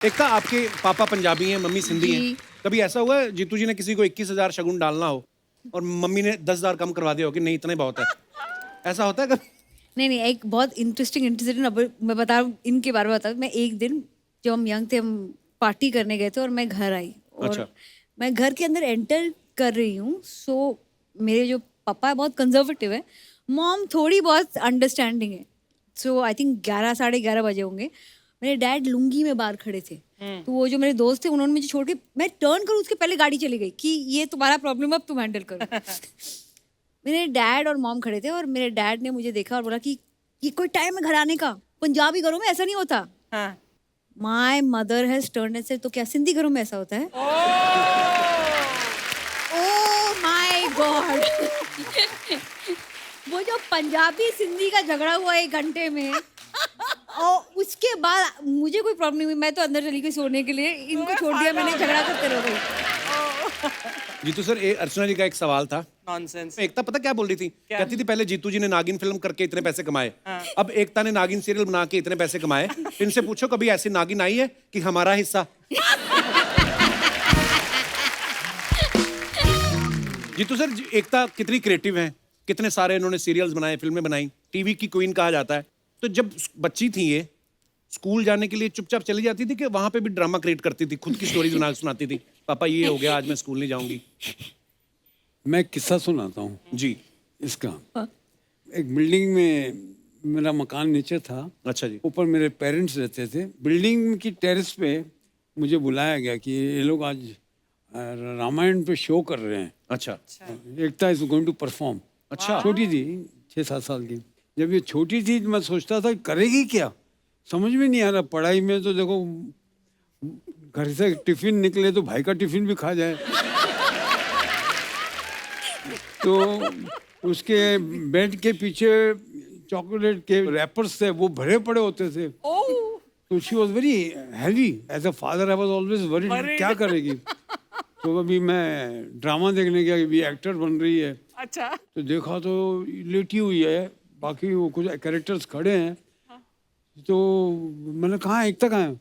एकता, आपके पापा पंजाबी हैं, मम्मी सिंधी हैं। जी। कभी ऐसा हुआ है जीतू जी ने किसी को 21,000 शगुन डालना हो और मम्मी ने 10,000 कम करवा दिया हो कि नहीं इतने बहुत है? ऐसा होता है कभी? नहीं नहीं, एक बहुत इंटरेस्टिंग इंसिडेंट अब मैं बता रहा हूँ, इनके बारे में बता रहा हूँ। मैं एक दिन जब हम यंग थे, हम पार्टी करने गए थे और मैं घर आई और अच्छा। मैं घर के अंदर एंटर कर रही हूँ। सो मेरे जो पापा है बहुत कंजर्वेटिव है, मॉम थोड़ी बहुत अंडरस्टैंडिंग है। सो आई थिंक 11 साढ़े 11 बजे होंगे। मेरे डैड लुंगी में बाहर खड़े थे। तो वो जो मेरे दोस्त थे उन्होंने मुझे छोड़ के, मैं टर्न करूँ उसके पहले गाड़ी चली गई कि ये तुम्हारा प्रॉब्लम, अब तुम हैंडल करो। मेरे डैड और मॉम खड़े थे और मेरे डैड ने मुझे देखा और बोला कि ये कोई टाइम है घर आने का, पंजाबी घरों में ऐसा नहीं होता। हाँ। My mother has turned and said, तो क्या सिंधी घरों में ऐसा होता है? Oh my God. वो जो पंजाबी सिंधी का झगड़ा हुआ 1 घंटे में, और उसके बाद मुझे कोई प्रॉब्लम नहीं हुई। मैं तो अंदर चली गई सोने के लिए, इनको छोड़ दिया मैंने, झगड़ा करते रह गई। जीतू सर, अर्चना जी का एक सवाल था। नॉनसेंस। एकता पता क्या बोल रही थी? कहती थी पहले जीतू जी ने नागिन फिल्म करके इतने पैसे कमाए, अब एकता ने नागिन सीरियल बना के इतने पैसे कमाए। इनसे पूछो कभी ऐसी नागिन आई है कि हमारा हिस्सा? जीतू सर, एकता कितनी क्रिएटिव हैं, कितने सारे इन्होंने सीरियल्स बनाए, फिल्में बनाई, टीवी की क्वीन कहा जाता है। तो जब बच्ची थी ये, स्कूल जाने के लिए चुपचाप चली जाती थी कि वहां पे भी ड्रामा क्रिएट करती थी, खुद की स्टोरीज बना सुनाती थी? पापा ये हो गया, आज मैं स्कूल नहीं जाऊंगी। मैं किस्सा सुनाता हूँ जी। इसका। एक बिल्डिंग में मेरा मकान नीचे था, अच्छा जी। ऊपर मेरे पेरेंट्स रहते थे। बिल्डिंग की टेरेस पे मुझे बुलाया गया कि ये लोग आज रामायण पे शो कर रहे हैं। अच्छा। एकता इज गोइंग टू परफॉर्म। अच्छा। छोटी थी, 6-7 साल की। जब ये छोटी थी तो मैं सोचता था करेगी क्या, समझ में नहीं आ रहा। पढ़ाई में तो देखो, घर से टिफिन निकले तो भाई का टिफिन भी खा जाए। तो उसके बेड के पीछे चॉकलेट के रैपर्स थे, वो भरे पड़े होते थे। तो she was very heavy. As a father I was always worried क्या करेगी। तो अभी मैं ड्रामा देखने गया, अभी एक्टर बन रही है। अच्छा। तो देखा तो लेटी हुई है, बाकी वो कुछ कैरेक्टर्स खड़े हैं। तो मैंने कहा एकता कहाँ है?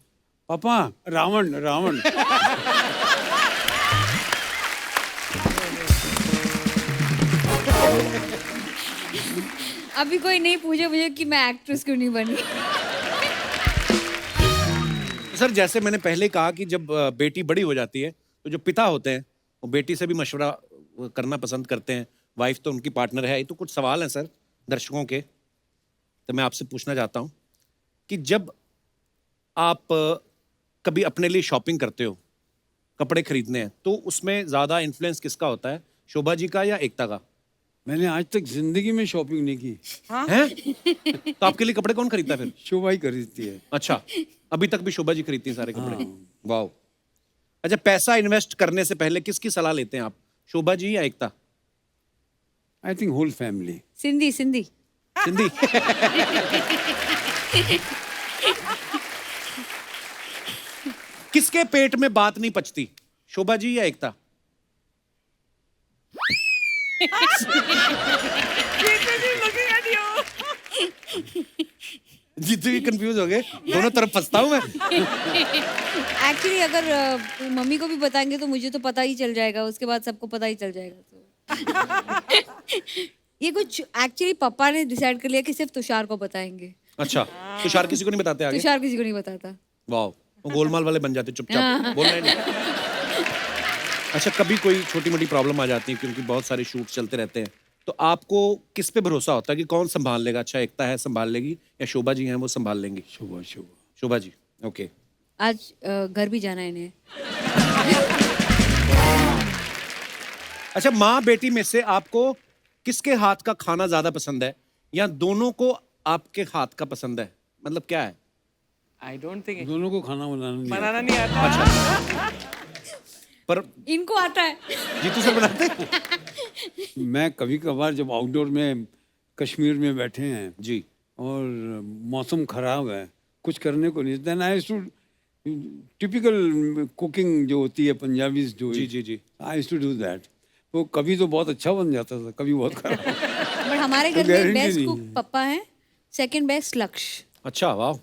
पापा रावण रावण। अभी कोई नहीं पूछे मुझे कि मैं एक्ट्रेस क्यों नहीं बनी। सर, जैसे मैंने पहले कहा कि जब बेटी बड़ी हो जाती है तो जो पिता होते हैं वो बेटी से भी मशवरा करना पसंद करते हैं। वाइफ तो उनकी पार्टनर है। ये तो कुछ सवाल हैं सर दर्शकों के, तो मैं आपसे पूछना चाहता हूँ कि जब आप कभी अपने लिए शॉपिंग करते हो, कपड़े खरीदने हैं, तो उसमें ज्यादा इन्फ्लुएंस किसका होता है, शोभा जी का या एकता का? मैंने आज तक जिंदगी में शॉपिंग नहीं की। हैं? तो आपके लिए कपड़े कौन खरीदता है फिर? शोभा ही खरीदती है। अच्छा, अभी तक भी शोभा जी खरीदती हैं सारे कपड़े? वाह। अच्छा, पैसा इन्वेस्ट करने से पहले किसकी सलाह लेते हैं आप, शोभा जी या Ekta? I think whole family. Sindhi Sindhi. Sindhi. किसके पेट में बात नहीं पचती, शोभा जी या एकता? जीतू भी कंफ्यूज हो गए, दोनों तरफ फंसता हूं मैं। एक्चुअली अगर मम्मी को भी बताएंगे तो मुझे तो पता ही चल जाएगा, उसके बाद सबको पता ही चल जाएगा। तो ये कुछ एक्चुअली पापा ने डिसाइड कर लिया कि सिर्फ तुषार को बताएंगे। अच्छा, तुषार किसी को नहीं बताते आगे? तुषार किसी को नहीं बताता। वाह, वो गोलमाल वाले बन जाते चुपचाप, बोलना ही नहीं। अच्छा, कभी कोई छोटी मोटी प्रॉब्लम आ जाती है क्योंकि बहुत सारे शूट चलते रहते हैं, तो आपको किस पे भरोसा होता है कि कौन संभाल लेगा? अच्छा, एकता है संभाल लेगी या शोभा जी हैं वो संभाल लेंगी? शोभा शोभा शोभा जी। ओके। आज घर भी जाना है इन्हें। अच्छा, माँ बेटी में से आपको किसके हाथ का खाना ज्यादा पसंद है, या दोनों को आपके हाथ का पसंद है? मतलब क्या है? आई डोंट थिंक दोनों को खाना बनाना नहीं आता। अच्छा, पर इनको आता है। जीतू सर बनाते हैं? मैं कभी कभार जब आउटडोर में कश्मीर में बैठे हैं जी। और मौसम खराब है, कुछ करने को नहीं, then I to typical cooking जो होती है पंजाबी जो, जी जी जी। I to do that. तो कभी तो बहुत अच्छा बन जाता था, कभी बहुत खराब। बट हमारे घर में guarantee बेस्ट नहीं कुक है। पापा हैं, सेकंड बेस्ट लक्ष्य। अच्छा, वाह।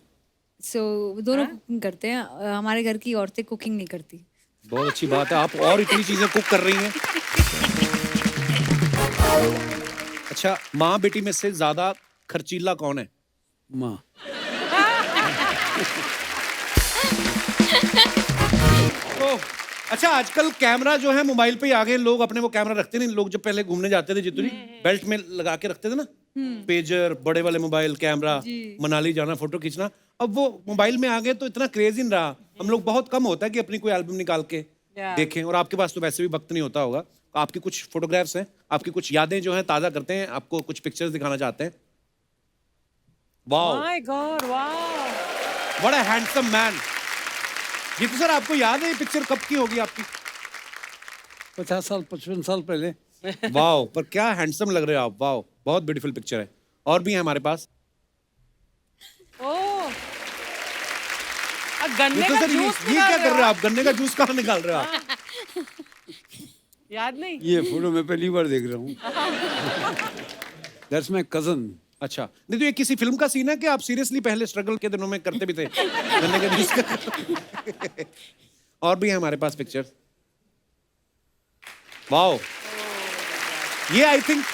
सो दोनों कुकिंग करते हैं। हमारे घर की औरतें कुकिंग नहीं करती। बहुत अच्छी बात है, आप और इतनी चीजें कुक कर रही हैं। अच्छा, माँ बेटी में से ज्यादा खर्चीला कौन है? माँ। तो अच्छा, आजकल कैमरा जो है मोबाइल पे ही आ गए, लोग अपने वो कैमरा रखते नहीं। लोग जब पहले घूमने जाते थे जितनी बेल्ट में लगा के रखते थे ना, पेजर, बड़े वाले मोबाइल, कैमरा, मनाली जाना, फोटो खींचना। अब वो मोबाइल में आ गए तो इतना क्रेज ही नहीं रहा। हम लोग बहुत कम होता है कि अपनी कोई एल्बम निकाल के देखें। और आपके पास तो वैसे भी वक्त नहीं होता होगा। आपकी कुछ फोटोग्राफ्स हैं, आपकी कुछ यादें जो हैं ताजा करते हैं, आपको कुछ पिक्चर्स दिखाना चाहते हैं। Wow, My God, wow. What a handsome man. Jeetu sir, आपको याद है ये पिक्चर कब की होगी आपकी? 50 साल 55 साल पहले। वाओ, पर क्या हैंडसम लग रहे हो आप। वाओ, बहुत ब्यूटीफुल पिक्चर है। और भी है हमारे पास। Oh. गन्ने जीतू का सर, जूस ये क्या कर रहे हो आप? गन्ने का जूस कहाँ निकाल रहे हो आप? याद नहीं? ये फोटो मैं पहली बार देख रहा हूँ। That's my cousin. अच्छा, नहीं तो ये किसी फिल्म का सीन है कि आप सीरियसली पहले स्ट्रगल के दिनों में करते भी थे गन्ने का जूस का? और भी है हमारे पास पिक्चर। वाओ, ये आई थिंक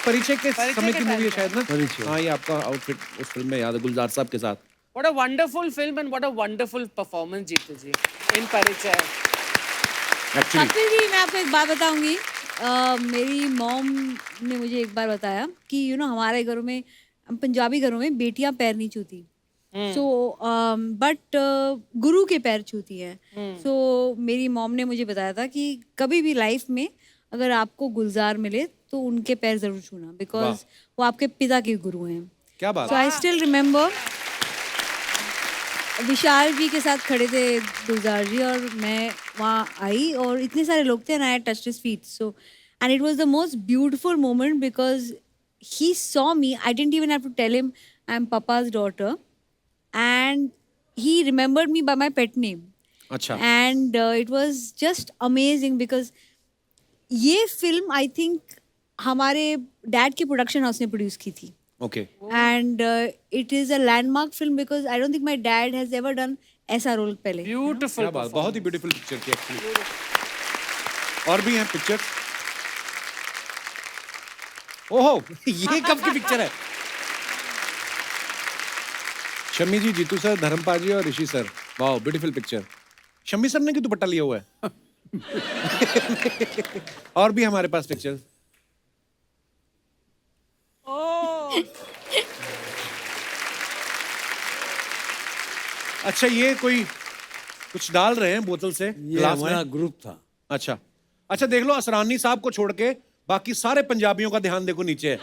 परिचय के समय की मूवी है शायद ना? परिचय। हाँ, ये आपका आउटफिट उस फिल्म में याद है, गुलजार साहब के साथ। What a wonderful film and what a wonderful performance, Jeetu ji, in Parichay. Actually Kapil ji, मैं आपको एक बात बताऊंगी। मेरी मॉम ने मुझे एक बार बताया कि हमारे घरों में, पंजाबी घरों में बेटियां पैर नहीं छूती। सो बट गुरु के पैर छूती हैं। सो मेरी मॉम ने मुझे बताया था कि कभी भी लाइफ में अगर आपको गुलजार मिले तो उनके पैर जरूर छूना, बिकॉज वो आपके पिता के गुरु हैं। क्या बात सो है। आई स्टिल रिमेम्बर विशाल जी के साथ खड़े थे गुलजार जी, और मैं वहाँ आई और इतने सारे लोग थे, and I touched his feet. So and it was the most beautiful moment because he saw me. I didn't even have to tell him I'm Papa's daughter, and he remembered me by my pet name. अच्छा, And it was just amazing because ये film I think हमारे dad के production house ने produce की थी। Okay. And it is a landmark film because I don't think my dad has ever done ऐसा role पहले। Beautiful क्या बात, बहुत ही ब्यूटीफुल पिक्चर थी एक्चुअली। और भी हैं पिक्चर। ओहो, ये कब की पिक्चर है? शम्मी जी, जीतू सर, धर्मपाल जी और Rishi sir. Wow, beautiful picture. Shammi sir ने क्यों दुपट्टा लिया हुआ है? और भी हमारे पास पिक्चर। Oh. अच्छा, ये कोई कुछ डाल रहे हैं बोतल से ये ग्लास हमारा में। ग्रुप था। अच्छा अच्छा, देख लो, असरानी साहब को छोड़ के बाकी सारे पंजाबियों का ध्यान देखो नीचे है।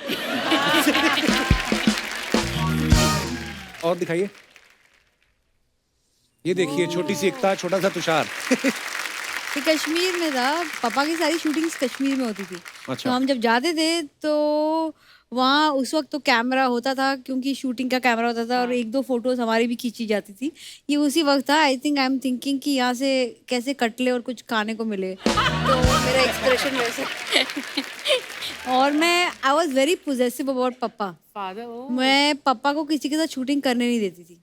और दिखाइए। ये देखिए, छोटी सी एकता, छोटा सा तुषार। ये कश्मीर में था। पापा की सारी शूटिंग्स कश्मीर में होती थी। अच्छा। तो हम जब जाते थे तो वहाँ उस वक्त तो कैमरा होता था, क्योंकि शूटिंग का कैमरा होता था, और एक दो फोटोज हमारी भी खींची जाती थी। ये उसी वक्त था। I think I am thinking कि यहाँ से कैसे कट ले और कुछ खाने को मिले, तो मेरा एक्सप्रेशन वैसे। और मैं I was very possessive about पापा। Father, oh. मैं पापा को किसी के साथ शूटिंग करने नहीं देती थी।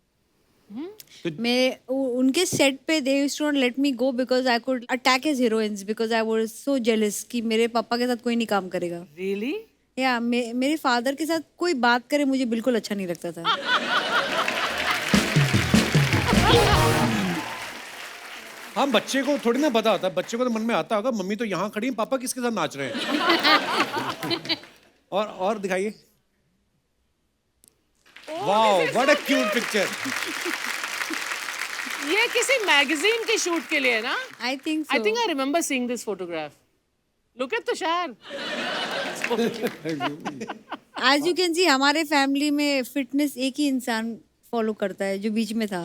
मैं उनके सेट पे they used to not let me go because I could attack his heroines because I was so jealous कि मेरे पापा के साथ कोई नहीं काम करेगा। Really? या मेरे फादर के साथ कोई बात करे मुझे बिल्कुल अच्छा नहीं लगता था। हाँ, बच्चे को थोड़ी ना पता होता, बच्चे को तो मन में आता होगा मम्मी तो यहाँ खड़ी है, पापा किसके साथ नाच रहे हैं। और दिखाइए। Wow, what a cute picture. ये किसी मैगजीन के शूट के लिए है ना? I think I think I remember seeing this photograph. Look at Tushar. As you can see हमारे फैमिली में फिटनेस एक ही इंसान फॉलो करता है जो बीच में था।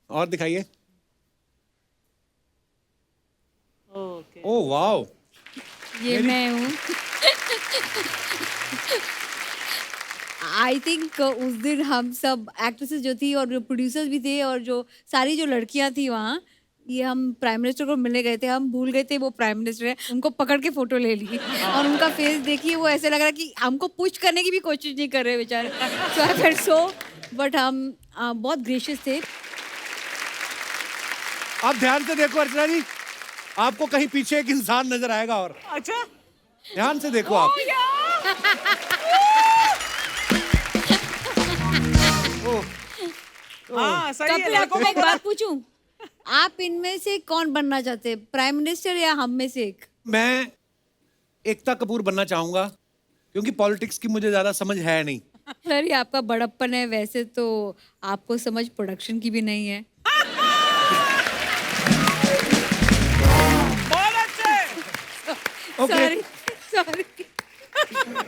और दिखाइए। Okay. ओह वाओ, ये मैं हूँ। आई थिंक उस दिन हम सब एक्ट्रेसेस जो थी और जो प्रोड्यूसर्स भी थे और जो सारी जो लड़कियां थी वहाँ, ये हम प्राइम मिनिस्टर को मिलने गए थे, हम भूल गए थे वो प्राइम मिनिस्टर है, उनको पकड़ के फोटो ले ली और उनका फेस देखिए वो ऐसे लग रहा कि हमको पुश करने की भी कोशिश नहीं कर रहे बेचारे। सो आई फेल्ट सो, बट हम बहुत ग्रेशियस थे। आप ध्यान से देखो अर्चना जी, आपको कहीं पीछे एक इंसान नजर आएगा और अच्छा ध्यान से देखो आप। हाँ सही है कपिल लड़कों आपको को मैं एक बात पूछूं, आप इनमें से कौन बनना चाहते हैं, प्राइम मिनिस्टर या हम में से एक? मैं एकता कपूर बनना चाहूंगा क्योंकि पॉलिटिक्स की मुझे ज्यादा समझ है नहीं। सर ये आपका बड़प्पन है, वैसे तो आपको समझ प्रोडक्शन की भी नहीं है। बहुत अच्छे। Okay sorry sorry.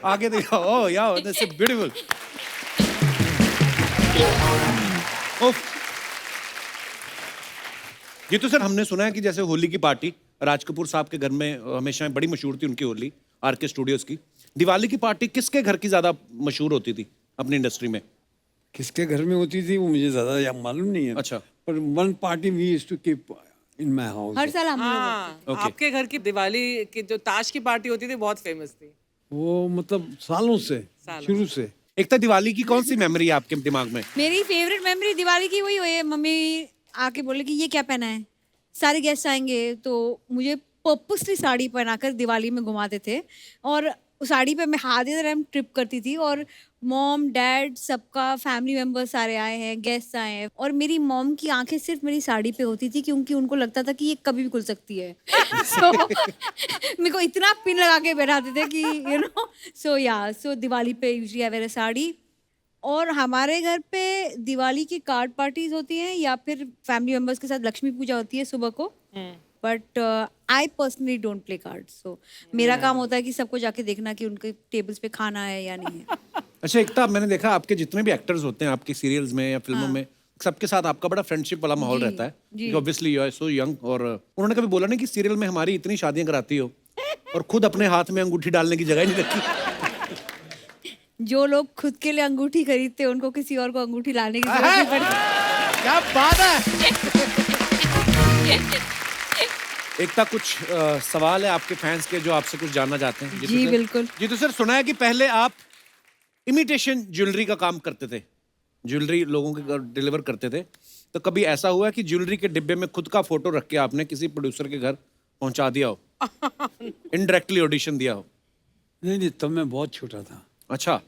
आगे देखो। ओह यार दैट्स ब्यूटीफुल। जी तो सर हमने सुना है कि जैसे होली की पार्टी राज कपूर साहब के घर में हमेशा बड़ी मशहूर थी उनकी होली, आर के स्टूडियोज की। दिवाली की पार्टी किसके घर की ज्यादा मशहूर होती थी अपनी इंडस्ट्री में? किसके घर में होती थी वो मुझे ज्यादा मालूम नहीं है। अच्छा। पर one party we used to keep in my house. हर साल हम लोग हाँ Okay. आपके घर की दिवाली की जो ताश की पार्टी होती थी बहुत फेमस थी। वो मतलब सालों से, शुरू से। एकता दिवाली की कौन सी मेमोरी है आपके दिमाग में? मेरी फेवरेट मेमोरी दिवाली की वही हुई है, मम्मी आके बोले कि ये क्या पहना है, सारे गेस्ट आएंगे तो मुझे पर्पसली साड़ी पहनाकर दिवाली में घुमाते थे और उस साड़ी पे मैं हाथ इधर टाइम ट्रिप करती थी और मॉम डैड सबका फैमिली मेम्बर सारे आए हैं, गेस्ट आए हैं और मेरी मॉम की आंखें सिर्फ मेरी साड़ी पे होती थी क्योंकि उनको लगता था कि ये कभी भी खुल सकती है। सो मेरे को इतना पिन लगा के बैठाते थे कि यू नो। सो दिवाली पे यूजुअली आई वेयर अ साड़ी। और हमारे घर पे दिवाली की कार्ड पार्टीज होती हैं या फिर फैमिली मेम्बर्स के साथ लक्ष्मी पूजा होती है सुबह को। But I personally don't play cards. So मेरा काम होता है कि सबको जाके देखना कि उनके टेबल्स पे खाना है या नहीं है। अच्छा एकता, मैंने देखा आपके जितने भी एक्टर्स होते हैं आपकी सीरियल्स में या फिल्मों में, सबके साथ आपका बड़ा फ्रेंडशिप वाला माहौल रहता है। Obviously you are so young. और उन्होंने कभी बोला नहीं कि सीरियल में हमारी इतनी शादियां कराती हो और खुद अपने हाथ में अंगूठी डालने की जगह नहीं रखी? जो लोग खुद के लिए अंगूठी खरीदते हैं उनको किसी और को अंगूठी लाने की जरूरत नहीं पड़ती। क्या बात है। एकता कुछ सवाल है आपके फैंस के जो आपसे कुछ जानना चाहते हैं? जी बिल्कुल। जी तो सर सुना है कि पहले आप इमिटेशन ज्वेलरी का काम करते थे, ज्वेलरी लोगों के घर डिलीवर करते थे, तो कभी ऐसा हुआ कि ज्वेलरी के डिब्बे में खुद का फोटो रख के आपने किसी प्रोड्यूसर के घर पहुंचा दिया हो, इनडायरेक्टली ऑडिशन दिया हो? नहीं तब मैं बहुत छोटा था। अच्छा,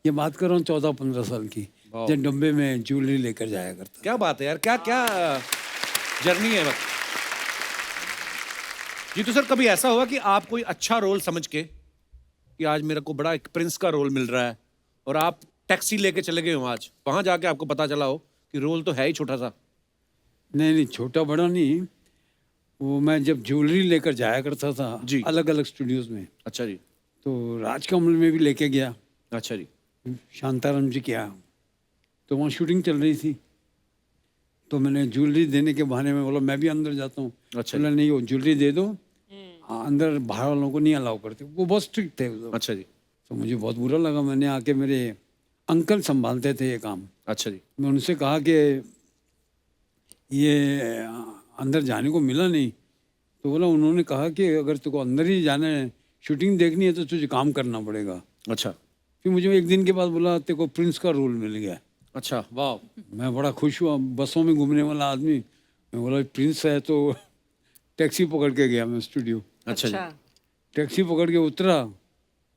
ये बात कर रहा हूँ 14-15 साल की, जब डब्बे में ज्वेलरी लेकर जाया करता। क्या बात है यार, क्या क्या जर्नी है वक्त। जी तो सर कभी ऐसा हुआ कि आप कोई अच्छा रोल समझ के कि आज मेरे को बड़ा एक प्रिंस का रोल मिल रहा है और आप टैक्सी लेके चले गए हो, आज वहां जाके आपको पता चला हो कि रोल तो है ही छोटा सा? नहीं छोटा बड़ा नहीं, वो मैं जब ज्वेलरी लेकर जाया करता था जी। अलग अलग स्टूडियोज में, अच्छा जी। तो राजकमल में भी लेके गया, अच्छा जी। शांताराम जी क्या, तो वहाँ शूटिंग चल रही थी, तो मैंने ज्वेलरी देने के बहाने में बोला मैं भी अंदर जाता हूँ। अच्छा बोला नहीं वो ज्वेलरी दे दो, अंदर बाहर वालों को नहीं अलाउ करते, वो बहुत स्ट्रिक्ट थे। अच्छा जी। तो मुझे बहुत बुरा लगा, मैंने आके, मेरे अंकल संभालते थे ये काम, अच्छा जी। मैं उनसे कहा कि ये अंदर जाने को मिला नहीं, तो बोला उन्होंने कहा कि अगर तुझको अंदर ही जाना है, शूटिंग देखनी है तो तुझे काम करना पड़ेगा। अच्छा। फिर मुझे एक दिन के बाद बोला तेरे को प्रिंस का रोल मिल गया। अच्छा, वाह। मैं बड़ा खुश हुआ, बसों में घूमने वाला आदमी, मैं बोला प्रिंस है, तो टैक्सी पकड़ के गया मैं स्टूडियो। अच्छा जी। टैक्सी पकड़ के उतरा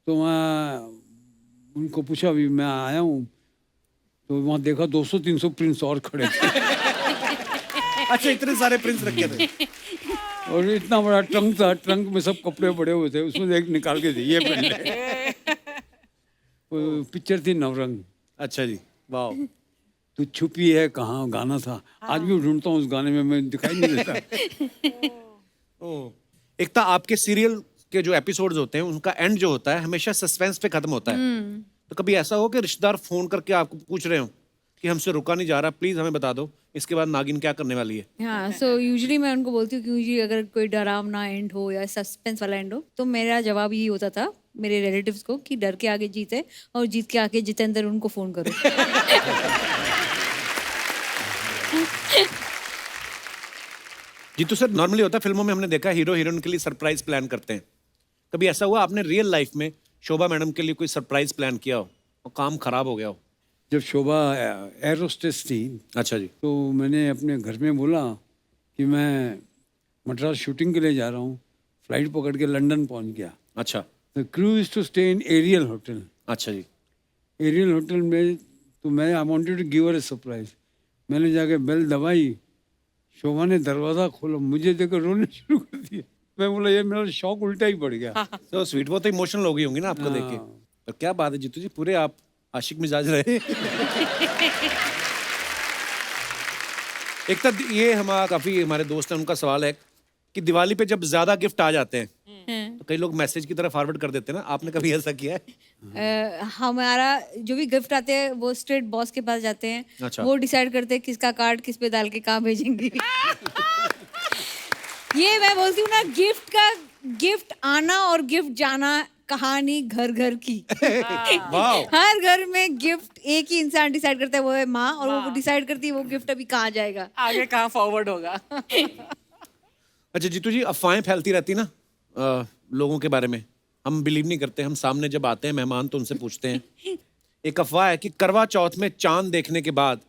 तो मैं उनको पूछा अभी मैं आया हूँ, तो वहाँ देखा 200-300 प्रिंस और खड़े थे। अच्छा, इतने सारे प्रिंस रखे थे? और इतना बड़ा ट्रंक था, ट्रंक में सब कपड़े पड़े हुए थे, उसमें एक निकाल के दिए पहन ले। वो पिक्चर थी नवरंग। अच्छा जी, वाह। तू छुपी है कहाँ गाना था, आज भी ढूंढता हूँ उस गाने में, मैं दिखाई नहीं देता। एकता, आपके सीरियल के जो एपिसोड्स होते हैं उनका एंड जो होता है हमेशा सस्पेंस पे खत्म होता है, तो कभी ऐसा हो कि रिश्तेदार फोन करके आपको पूछ रहे हो कि हमसे रुका नहीं जा रहा, प्लीज हमें बता दो इसके बाद नागिन क्या करने वाली है? हाँ, सो यूजुअली मैं उनको बोलती हूँ कि यूजुअली अगर कोई डरावना एंड हो या सस्पेंस वाला एंड हो तो मेरा जवाब यही होता था मेरे रिलेटिव्स को कि डर के आगे जीत है और जीत के आगे जितेंद्र उनको फोन करो। जीतू सर, नॉर्मली होता है फिल्मों में, हमने देखा हीरो हीरोइन के लिए सरप्राइज प्लान करते हैं। कभी ऐसा हुआ आपने रियल लाइफ में शोभा मैडम के लिए कोई सरप्राइज प्लान किया हो और काम खराब हो गया हो? जब शोभा एयर होस्टेस थी अच्छा जी। तो मैंने अपने घर में बोला कि मैं मद्रास शूटिंग के लिए जा रहा हूँ, फ्लाइट पकड़ के लंदन पहुँच गया। अच्छा the crew is to stay in Ariel hotel. अच्छा जी। एरियल होटल में तो मैं I wanted to give her a surprise. मैंने जाके बेल दबाई, शोभा ने दरवाज़ा खोला, मुझे देखकर रोने शुरू कर दिया। मैं बोला ये मेरा शौक उल्टा ही पड़ गया। तो स्वीट, वो तो इमोशनल हो गई होंगी ना आपको देख के। पर क्या बात है जीतू जी, पूरे आप आशिक मिजाज रहे। एक तो ये हमारा काफी हमारे दोस्त हैं, उनका सवाल है कि दिवाली पे जब ज्यादा गिफ्ट आ जाते हैं तो कई लोग मैसेज की तरह फॉरवर्ड कर देते हैं ना, आपने कभी ऐसा किया है? हमारा जो भी गिफ्ट आते हैं वो स्ट्रेट बॉस के पास जाते हैं। अच्छा। वो डिसाइड करते हैं किसका कार्ड किस पे डाल के कहाँ भेजेंगे। ये मैं बोलती हूँ ना, गिफ्ट आना और गिफ्ट जाना कहानी घर घर की। हर घर में गिफ्ट एक ही इंसान डिसाइड करता है, वो है माँ, और वो डिसाइड करती है वो गिफ्ट अभी कहाँ जाएगा, आगे कहाँ फॉरवर्ड होगा। अच्छा जीतू जी, अफवाहें फैलती रहती ना लोगों के बारे में, हम बिलीव नहीं करते। हम सामने जब आते हैं मेहमान तो उनसे पूछते हैं। एक अफवाह है कि करवा चौथ में चांद देखने के बाद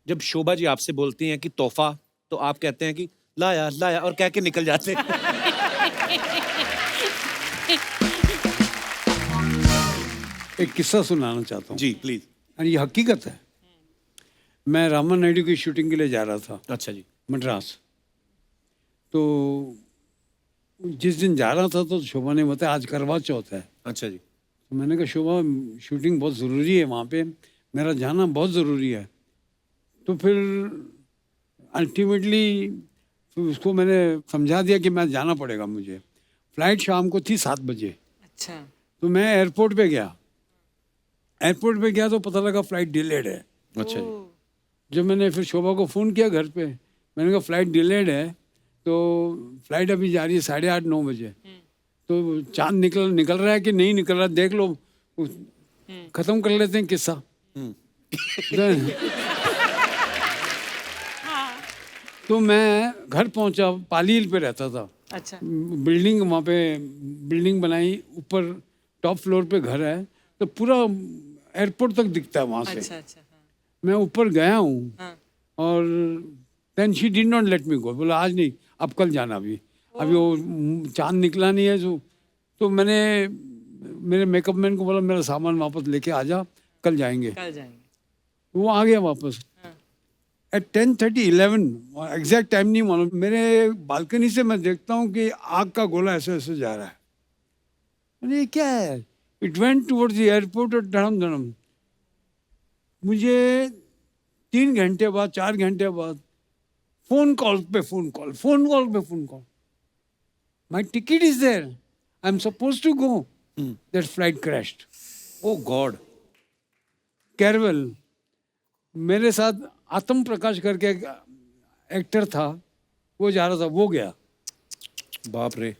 जब शोभा जी आपसे बोलती हैं कि तोहफा, तो आप कहते हैं कि लाया लाया और कह के निकल जाते हैं। एक किस्सा सुनाना चाहता हूँ जी प्लीज। और ये हकीकत है। मैं रामा नायडू की शूटिंग के लिए जा रहा था अच्छा जी। मद्रास। तो जिस दिन जा रहा था तो शोभा ने बताया आज करवा चौथ है। अच्छा जी। तो मैंने कहा शोभा शूटिंग बहुत ज़रूरी है वहाँ पे, मेरा जाना बहुत ज़रूरी है। तो फिर अल्टीमेटली उसको मैंने समझा दिया कि मैं जाना पड़ेगा मुझे। फ़्लाइट शाम को थी 7 बजे। अच्छा। तो मैं एयरपोर्ट पे गया। एयरपोर्ट पे गया तो पता लगा फ़्लाइट डिलेड है। अच्छा जी। जब मैंने फिर शोभा को फ़ोन किया घर पे, मैंने कहा फ़्लाइट डिलेड है, तो फ्लाइट अभी जा रही है 8:30-9 बजे। तो चांद निकल रहा है कि नहीं निकल रहा, देख लो, खत्म कर लेते हैं किस्सा। तो मैं घर पहुंचा, पालील पे रहता था। अच्छा। बिल्डिंग वहाँ पे बिल्डिंग बनाई, ऊपर टॉप फ्लोर पे घर है, तो पूरा एयरपोर्ट तक दिखता है वहाँ से। अच्छा अच्छा। हाँ। मैं ऊपर गया हूँ हाँ। और then she did not let me go. बोला आज नहीं, अब कल जाना, अभी वो चांद निकला नहीं है। तो मैंने मेरे मेकअप मैन को बोला मेरा सामान वापस लेके आ जा, कल जाएंगे। कल जाएंगे। वो आ गया वापस। एट 10:30-11, एग्जैक्ट टाइम नहीं मालूम, मेरे बालकनी से मैं देखता हूँ कि आग का गोला ऐसे ऐसे जा रहा है। मैंने ये क्या है? It went towards the airport और धड़म धड़म। मुझे 3 घंटे बाद 4 घंटे बाद फोन कॉल पे phone call. My ticket is there, I am suppose to go, that flight crashed. Oh God. कैरवेल, मेरे साथ आत्म प्रकाश करके एक एक्टर था, वो जा रहा था, वो गया। बाप रे।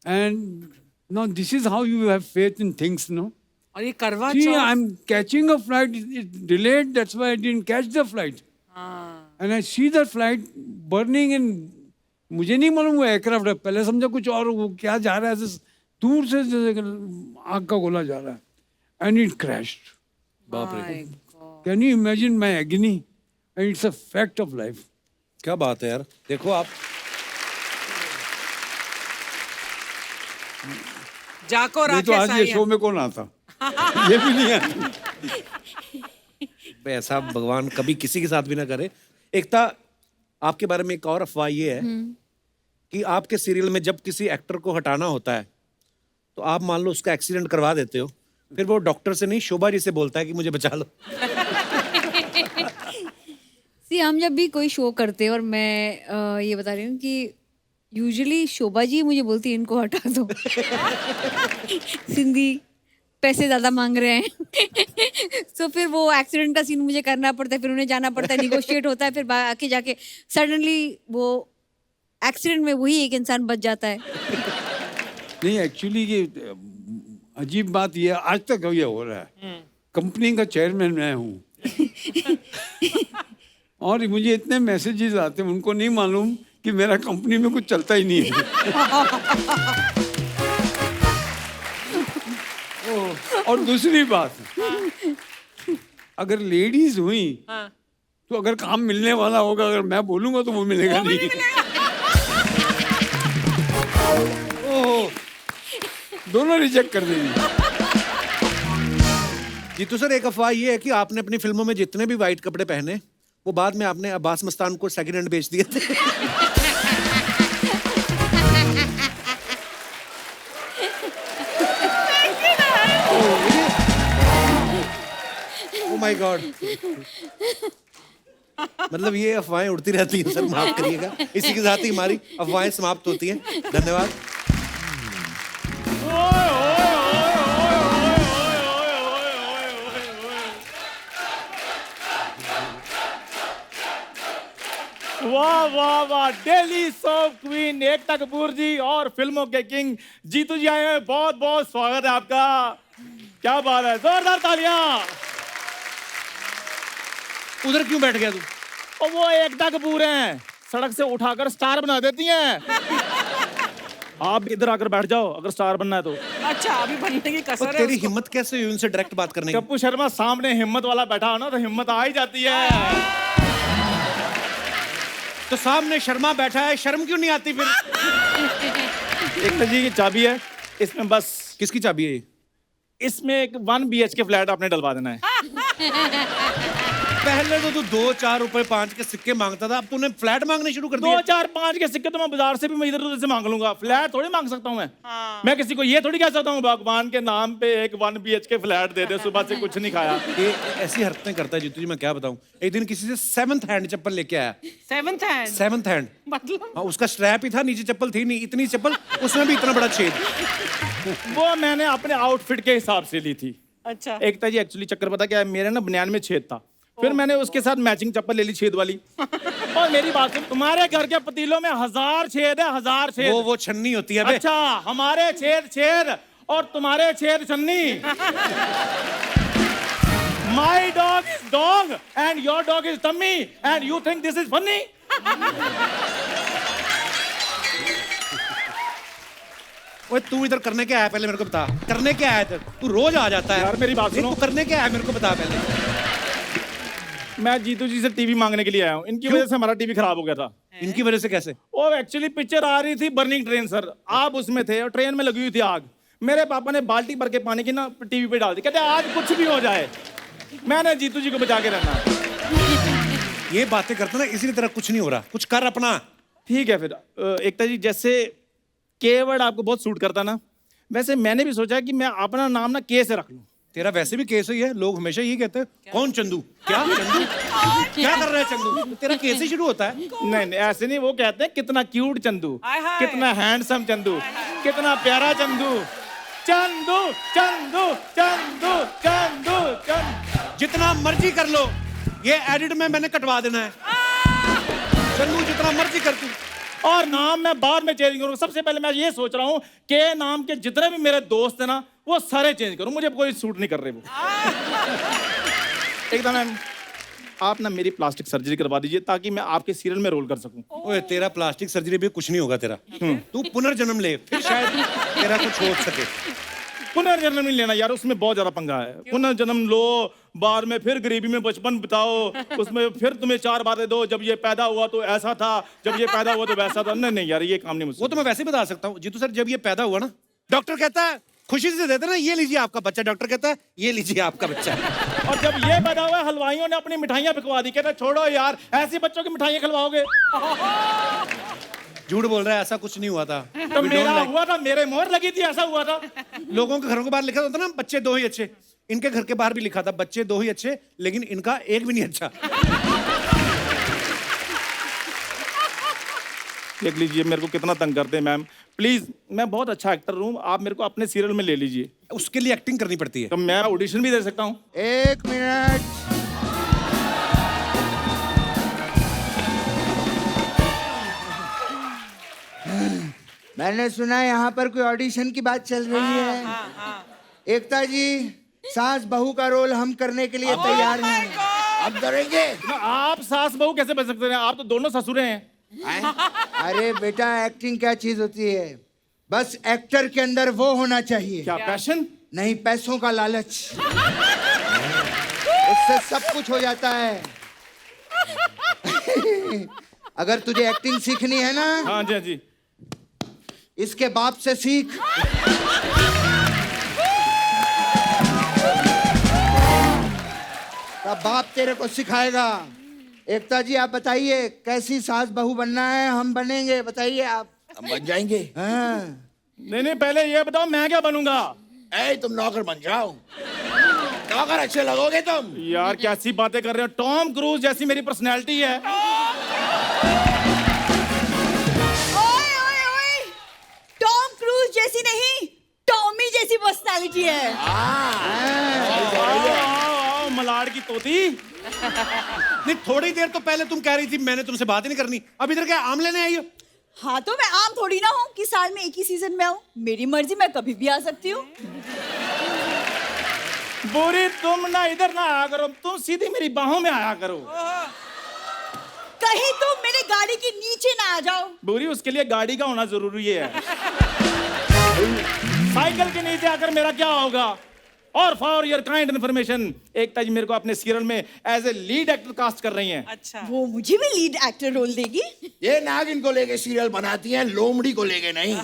And now this is how you have faith in things, no. और ये करवा See, Chauth. I'm catching a flight. It's delayed. That's why I didn't catch the flight. हाँ। And I see the flight burning in. मुझे नहीं मालूम वो aircraft है, पहले समझा कुछ और, वो क्या जा रहा है, ऐसे दूर से जैसे आग का गोला जा रहा है। And it crashed. बाप रे। My God. Can you imagine my agony? And it's a fact of life. क्या बात है यार, देखो आप। जाको नहीं तो राकेश आज ये आई शो में कौन आता? ये भी नहीं आता। ऐसा भगवान कभी किसी के साथ भी ना करे। एकता, आपके बारे में एक और अफवाह ये है कि आपके सीरियल में जब किसी एक्टर को हटाना होता है तो आप मान लो उसका एक्सीडेंट करवा देते हो, फिर वो डॉक्टर से नहीं शोभा जी से बोलता है कि मुझे बचा लो। हम जब भी कोई शो करते हैं, और मैं ये बता रही हूँ कि यूजुअली शोभा जी मुझे बोलती है इनको हटा दो। सिंधी पैसे ज़्यादा मांग रहे हैं। तो फिर वो एक्सीडेंट का सीन मुझे करना पड़ता है, फिर उन्हें जाना पड़ता है, निगोशिएट होता है, फिर आके जाके सडनली वो एक्सीडेंट में वही एक इंसान बच जाता है। नहीं, एक्चुअली ये अजीब बात ये आज तक ये हो रहा है। कंपनी का चेयरमैन मैं हूँ और मुझे इतने मैसेजेस आते हैं, उनको नहीं मालूम कि मेरा कंपनी में कुछ चलता ही नहीं है। और दूसरी बात, अगर लेडीज हुई तो अगर काम मिलने वाला होगा, अगर मैं बोलूंगा तो वो मिलेगा नहीं। ओह, दोनों रिजेक्ट कर देंगे। जीतू सर, एक अफवाह ये है कि आपने अपनी फिल्मों में जितने भी वाइट कपड़े पहने वो बाद में आपने अब्बास मस्तान को सेकंड हैंड बेच दिए थे। Oh my God. मतलब ये अफवाहें उड़ती रहती हैं सर, माफ करिएगा। इसी के साथ ही हमारी अफवाहें समाप्त होती हैं। धन्यवाद। वाह वाह वाह, दिल्ली सॉफ्ट क्वीन एकता कपूर जी और फिल्मों के किंग जीतू जी आए हैं। बहुत बहुत स्वागत है आपका। क्या बात है, जोरदार तालियां। उधर क्यों बैठ गया तू? और वो एकता कपूर हैं, सड़क से उठाकर स्टार बना देती हैं। आप इधर आकर बैठ जाओ अगर स्टार बनना है तो। अच्छा, अभी बनने की कसर है तेरी उसको। हिम्मत कैसे हुई उनसे डायरेक्ट बात करने की? कप्पू शर्मा सामने हिम्मत वाला बैठा हो ना तो हिम्मत आ ही जाती है। तो सामने शर्मा बैठा है, शर्म क्यों नहीं आती फिर? एकता जी की चाबी है, इसमें बस किसकी चाबी है ये? इसमें एक 1 BHK फ्लैट आपने डलवा देना है। पहले तो तू 2, 4 रुपए 5 के सिक्के मांगता था, अब तूने फ्लैट मांगने शुरू कर दिए। 2, 4, 5 के सिक्के तो मैं बाजार से भी मैं इधर उधर से मांग लूंगा, फ्लैट थोड़ी मांग सकता हूँ मैं। मैं किसी को ये थोड़ी कह सकता हूँ भगवान के नाम पे एक 1 BHK फ्लैट दे दे, सुबह से कुछ नहीं खाया। ये ऐसी हरकतें करता है जीतू जी, मैं क्या बताऊं। एक दिन किसी से 7th हैंड चप्पल लेके आया। 7th हैंड 7th हैंड, मतलब हाँ, उसका स्ट्रैप ही था, नीचे चप्पल थी नहीं, इतनी चप्पल, उसमें भी इतना बड़ा छेद। वो मैंने अपने आउटफिट के हिसाब से ली थी। अच्छा। एकता जी एक्चुअली चक्कर पता क्या है, मेरे ना बनियान में छेद था, फिर मैंने उसके साथ मैचिंग चप्पल ले ली छेद वाली। और मेरी बात सुन, तुम्हारे घर के पतीलों में 1000 छेद है, 1000 छेद। वो छन्नी होती है बे। अच्छा, हमारे छेद छेद और तुम्हारे छेद छन्नी। My dog is dog and your dog is tummy and you think this is funny? ओए तू इधर करने क्या आया पहले मेरे को बता। करने क्या आया इधर? तू रोज आ जाता है यार मेरी बात नहीं, सुनो। तू करने क्या आया मेरे को बता पहले। मैं जीतू जी से टीवी मांगने के लिए आया हूँ, इनकी वजह से हमारा टीवी खराब हो गया था। इनकी वजह से कैसे? वो एक्चुअली पिक्चर आ रही थी बर्निंग ट्रेन सर, आप उसमें थे और ट्रेन में लगी हुई थी आग। मेरे पापा ने बाल्टी भर के पानी की ना टीवी पे डाल दी, कहते आज कुछ भी हो जाए मैंने जीतू जी को बचा के रहना। ये बातें करता ना, इसी तरह कुछ नहीं हो रहा, कुछ कर अपना। ठीक है फिर एकता जी, जैसे के वर्ड आपको बहुत सूट करता ना, वैसे मैंने भी सोचा कि मैं अपना नाम ना के से रख लूं। तेरा वैसे भी केस ही है, लोग हमेशा यही कहते हैं कौन चंदू, क्या चंदू, क्या कर रहा है चंदू? तेरा केस ही शुरू होता है। नहीं नहीं ऐसे नहीं, वो कहते हैं कितना क्यूट चंदू, हाय हाय। कितना हैंडसम चंदू, कितना प्यारा चंदू, चंदू चंदू चंदू चंदू चंदू। जितना मर्जी कर लो, ये एडिट में मैंने कटवा देना है। चंदू जितना मर्जी कर तू। और नाम मैं बाद में चेंज करूंगा। सबसे पहले मैं ये सोच रहा हूँ के नाम के जितने भी मेरे दोस्त हैं ना वो सारे चेंज करूं, मुझे कोई सूट नहीं कर रहे वो। एकदम मैम, आप ना मेरी प्लास्टिक सर्जरी करवा दीजिए ताकि मैं आपके सीरियल में रोल कर सकूं। ओए तेरा प्लास्टिक सर्जरी भी कुछ नहीं होगा तेरा। तू पुनर्जन्म ले, फिर शायद तेरा कुछ हो सके। पुनर्जन्म नहीं लेना यार, उसमें बहुत ज्यादा पंगा है। पुनर्जन्म लो, बाद में फिर गरीबी में बचपन बिताओ, उसमें फिर तुम्हें 4 बातें दो, जब ये पैदा हुआ तो ऐसा था, जब ये पैदा हुआ तो वैसा था। नहीं नहीं यार, ये काम नहीं मुझसे। वो तो मैं वैसे ही बता सकता हूँ जीतू सर। जब ये पैदा हुआ ना, डॉक्टर कहता है खुशी से देते ना, ये लीजिए आपका बच्चा। डॉक्टर कहता है ये लीजिए आपका बच्चा। और जब ये पैदा हुआ हलवाइयों ने अपनी मिठाइयाँ बिकवा दी, कहते छोड़ो यार, ऐसे बच्चों की मिठाइयाँ खिलवाओगे। झूठ बोल रहा है, ऐसा कुछ नहीं हुआ था। तो We don't मेरा like- हुआ था, मेरे मोहर लगी थी, ऐसा हुआ था। लोगों के घरों के बाहर लिखा होता ना बच्चे 2 ही अच्छे। इनके घर के बाहर भी लिखा था बच्चे 2 ही अच्छे, लेकिन इनका एक भी नहीं अच्छा। देख लीजिए मेरे को कितना तंग करते हैं मैम। प्लीज, मैं बहुत अच्छा एक्टर हूँ, आप मेरे को अपने सीरियल में ले लीजिए। उसके लिए एक्टिंग करनी पड़ती है। तो मैं ऑडिशन भी दे सकता हूँ। 1 मिनट। मैंने सुना यहाँ पर कोई ऑडिशन की बात चल रही है। एकता जी, सास बहू का रोल हम करने के लिए तैयार हैं। अब करेंगे। आप सास बहू कैसे बन सकते हैं? आप तो दोनों ससुरे हैं। अरे बेटा, एक्टिंग क्या चीज होती है? बस एक्टर के अंदर वो होना चाहिए। क्या पैशन? नहीं, पैसों का लालच। उससे सब कुछ हो जाता है। अगर तुझे एक्टिंग सीखनी है ना, हाँ जी, हाँ जी। इसके बाप से सीख। तब बाप तेरे को सिखाएगा। एकता जी, आप बताइए कैसी सास बहू बनना है? हम बनेंगे, बताइए आप। हम बन जाएंगे। हाँ। नहीं नहीं, पहले ये बताओ मैं क्या बनूंगा? ए, तुम नौकर बन जाओ। नौकर अच्छे लगोगे तुम। यार कैसी बातें कर रहे हो? टॉम क्रूज जैसी मेरी पर्सनैलिटी है। ओए ओए ओए, टॉम क्रूज जैसी नहीं, टॉमी जैसी पर्सनालिटी है। आओ, आओ, मलाड़ की तोती। नहीं, थोड़ी देर तो पहले तुम कह रही थी मैंने तुमसे बात ही नहीं करनी, अब इधर क्या आम लेने आई हो? हाँ तो मैं आम थोड़ी ना हूँ कि साल में एक ही सीजन में आऊँ। मेरी मर्जी, मैं कभी भी आ सकती हूँ। बोरी, तुम ना इधर ना आया करो, तुम सीधी मेरी बाहों में आया करो। कहीं तुम मेरे गाड़ी के नीचे ना आ जाओ। बोरी, उसके लिए गाड़ी का होना जरूरी है। साइकिल के नीचे आकर मेरा क्या होगा? और for your kind information, Ekta ji मेरे को अपने सीरियल में as a lead actor cast कर रही हैं। अच्छा। वो मुझे भी लीड एक्टर रोल देगी। ये नागिन को लेके सीरियल बनाती हैं, लोमड़ी को लेके नहीं।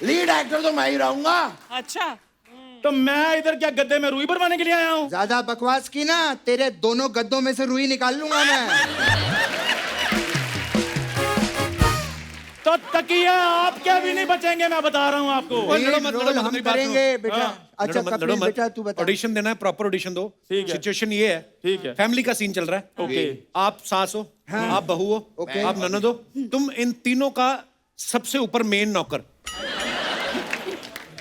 लीड एक्टर तो मैं ही रहूंगा। अच्छा। तो मैं इधर क्या गद्दे में रुई भरवाने के लिए आया हूँ? ज्यादा बकवास की ना, तेरे दोनों गद्दों में से रुई निकाल लूंगा मैं। तो तकिया आपके भी नहीं बचेंगे, मैं बता रहा हूँ आपको। लीड रोल हम करेंगे बेटा। हाँ। अच्छा कपिल बेटा, तू बता। ऑडिशन देना है, प्रॉपर ऑडिशन दो। ठीक है। सिचुएशन ये है, ठीक है। फैमिली का सीन चल रहा है। ओके। आप सास हो, आप बहू हो, ओके। आप ननद हो, तुम इन तीनों का सबसे ऊपर मेन नौकर।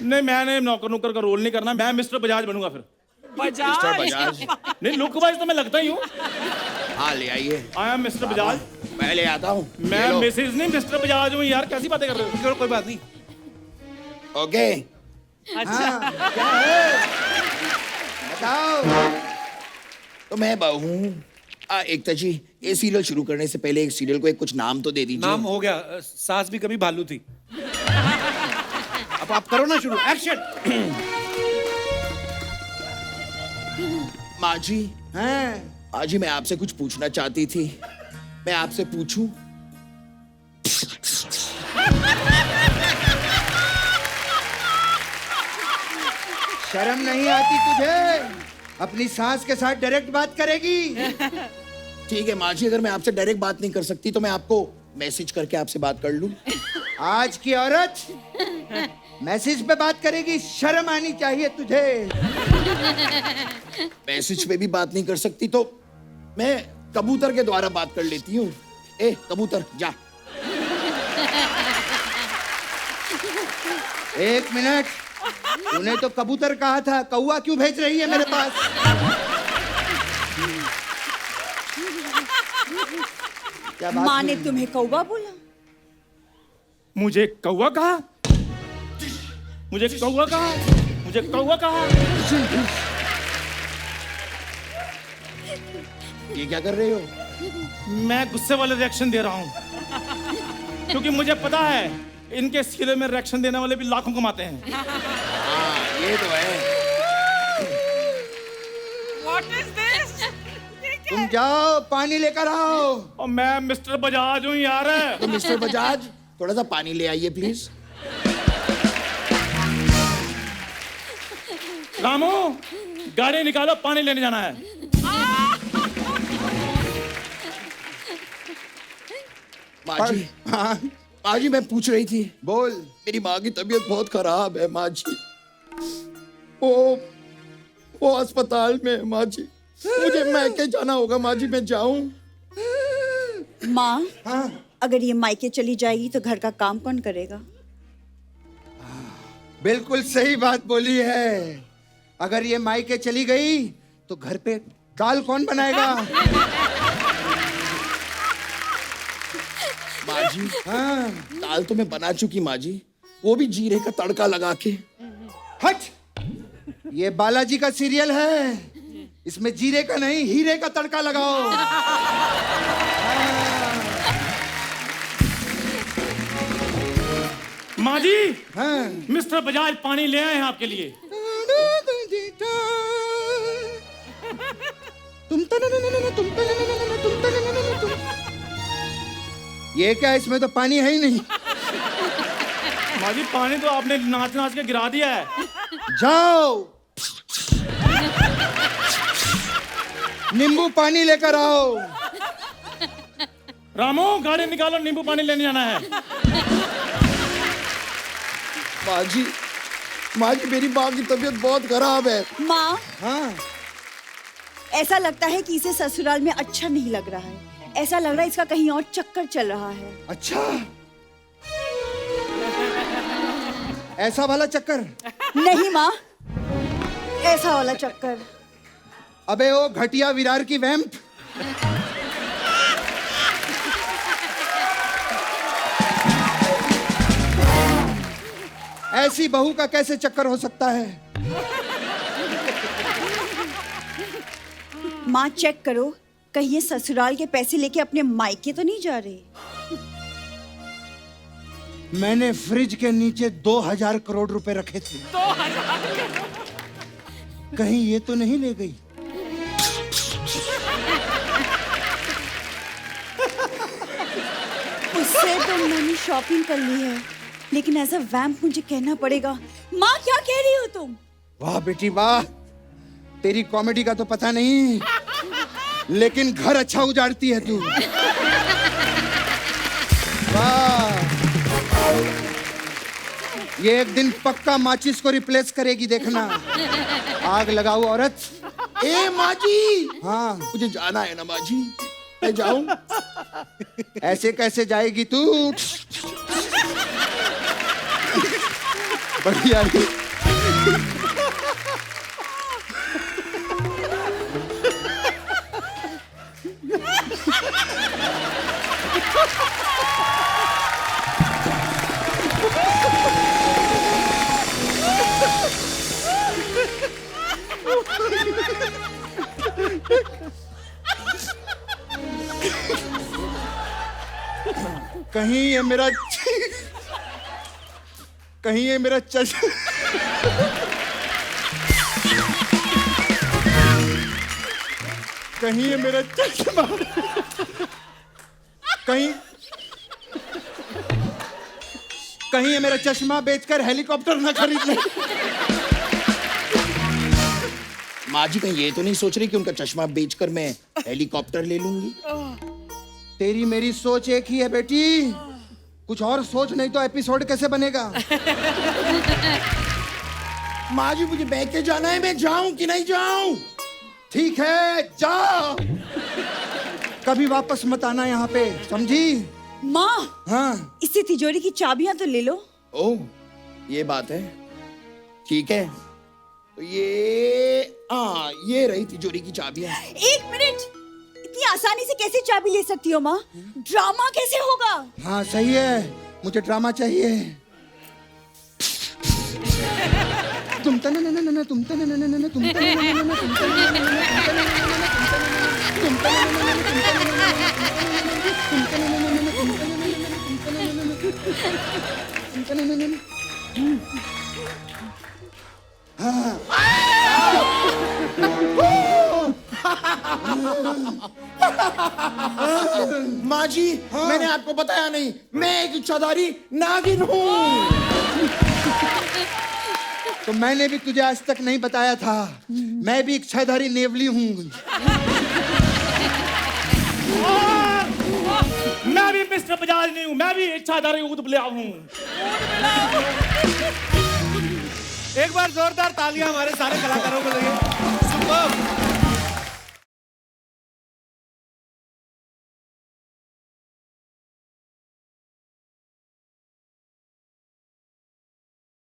नहीं, मैंने नौकर नुकर का रोल नहीं करना, मैं मिस्टर बजाज बनूंगा फिर। मिस्टर बजाज। नहीं, लुक वाइज तो मैं लगता ही हूँ। हाँ, ले आइए। I am mister Bajaj. मैं ले आता हूँ। मैं मिसेज नहीं, मिस्टर बजाज हूँ। यार कैसी बातें कर रहे हो? चलो कोई बात नहीं। ओके। अच्छा। क्या है बताओ। तो मैं बहू हूँ। एकता जी, ये सीरियल शुरू करने से पहले एक सीरियल को एक कुछ नाम तो दे दीजिए। नाम हो गया, सास भी कभी भालू थी। अब आप करो ना शुरू, एक्शन। माँ जी, हैं? माँ जी, मैं आपसे कुछ पूछना चाहती थी। मैं आपसे पूछूं? शर्म नहीं आती तुझे? अपनी सास के साथ डायरेक्ट बात करेगी? ठीक है माँ जी, अगर मैं आपसे डायरेक्ट बात नहीं कर सकती तो मैं आपको मैसेज करके आपसे बात कर लूं। आज की औरत मैसेज पे बात करेगी? शर्म आनी चाहिए तुझे। मैसेज पे भी बात नहीं कर सकती तो मैं कबूतर के द्वारा बात कर लेती हूँ। ए कबूतर, जा। एक मिनट, तूने तो कबूतर कहा था, कौवा क्यों भेज रही है मेरे पास? क्या बात माँ हुई? ने तुम्हें कौवा बोला? मुझे कौवा कहा? मुझे कौवा कहा? मुझे कौवा कहा? ये क्या कर रहे हो? मैं गुस्से वाले रिएक्शन दे रहा हूँ, क्योंकि मुझे पता है इनके सीरियल में रिएक्शन देने वाले भी लाखों कमाते हैं। हाँ, ये तो है। What is this? तुम जाओ, पानी लेकर आओ। और मैं मिस्टर बजाज हूँ यार। तो मिस्टर बजाज, थोड़ा सा पानी ले आइए प्लीज। रामू, गाड़ी निकालो, पानी लेने जाना है। माँ जी, हाँ, माँ जी, मैं पूछ रही थी। बोल। मेरी माँ की तबीयत बहुत खराब है माँ जी। वो अस्पताल में है माँ जी। मुझे मैके जाना होगा माँ जी, मैं जाऊं? माँ, हाँ, अगर ये मायके चली जाएगी तो घर का काम कौन करेगा? बिल्कुल सही बात बोली है। अगर ये मायके चली गई तो घर पे दाल कौन बनाएगा? माँ जी, हाँ, दाल तो मैं बना चुकी माँ जी, वो भी जीरे का तड़का लगा के। हट। ये बालाजी का सीरियल है, इसमें जीरे का नहीं हीरे का तड़का लगाओ। माँ जी, हाँ। मिस्टर बजाज पानी ले आए हैं आपके लिए। ये क्या, इसमें तो पानी है ही नहीं। माँ जी, पानी तो आपने नाच नाच के गिरा दिया है। जाओ नींबू पानी लेकर आओ। रामू, गाड़ी निकालो, नींबू पानी लेने जाना है। माँ जी मेरी माँ की तबीयत बहुत खराब है। माँ, हाँ, ऐसा लगता है कि इसे ससुराल में अच्छा नहीं लग रहा है। ऐसा लग रहा है इसका कहीं और चक्कर चल रहा है। अच्छा, ऐसा वाला चक्कर? नहीं माँ, ऐसा वाला चक्कर। अबे ओ घटिया विरार की वैम्प। ऐसी बहू का कैसे चक्कर हो सकता है? माँ चेक करो, कहीं ये ससुराल के पैसे लेके अपने मायके तो नहीं जा रही। मैंने फ्रिज के नीचे 2000 करोड़ रुपए रखे थे। 2000 कहीं ये तो नहीं ले गई? उससे तो मैंने शॉपिंग कर ली है, लेकिन एज अ वैम्प मुझे कहना पड़ेगा। माँ क्या कह रही हो तुम? वाह बेटी वाह, तेरी कॉमेडी का तो पता नहीं, लेकिन घर अच्छा उजाड़ती है तू। वाह, ये एक दिन पक्का माचिस को रिप्लेस करेगी, देखना। आग लगाओ औरत। ए माँ जी, हाँ, मुझे जाना है ना माँ जी, मैं जाऊं? ऐसे कैसे जाएगी तू? बढ़िया है। कहीं ये मेरा कहीं ये मेरा चश्मा कहीं ये मेरा चश्मा बेचकर हेलीकॉप्टर न खरीद ले। माँ जी कहीं ये तो नहीं सोच रही कि उनका चश्मा बेचकर मैं हेलीकॉप्टर ले लूंगी? तेरी मेरी सोच एक ही है बेटी, कुछ और सोच, नहीं तो एपिसोड कैसे बनेगा? माँ जी मुझे बह के जाना है, मैं जाऊं कि नहीं जाऊं? ठीक है, जाओ, कभी वापस मत आना यहाँ पे, समझी? माँ, हाँ, इससे तिजोरी की चाबियां तो ले लो। ओह, ये बात है। ठीक है, तो ये रही तिजोरी की चाबियां। एक मिनट, इतनी आसानी से कैसे चाबी ले सकती हो माँ? ड्रामा कैसे होगा? हाँ सही है, मुझे ड्रामा चाहिए। तुम तन न न न तुम तन न न न तुम तन न न न तुम तन न न तुम तन न न माँ जी, मैंने आपको बताया नहीं, मैं एक इच्छाधारी नागिन हूँ। तो मैंने भी तुझे आज तक नहीं बताया था, मैं भी इच्छाधारी नेवली हूँ। मैं भी मिस्टर बजाज नहीं हूँ, मैं भी इच्छाधारी ऊद-बिलाव हूँ। एक बार जोरदार तालियां हमारे सारे कलाकारों को लगे। सुपर्ब।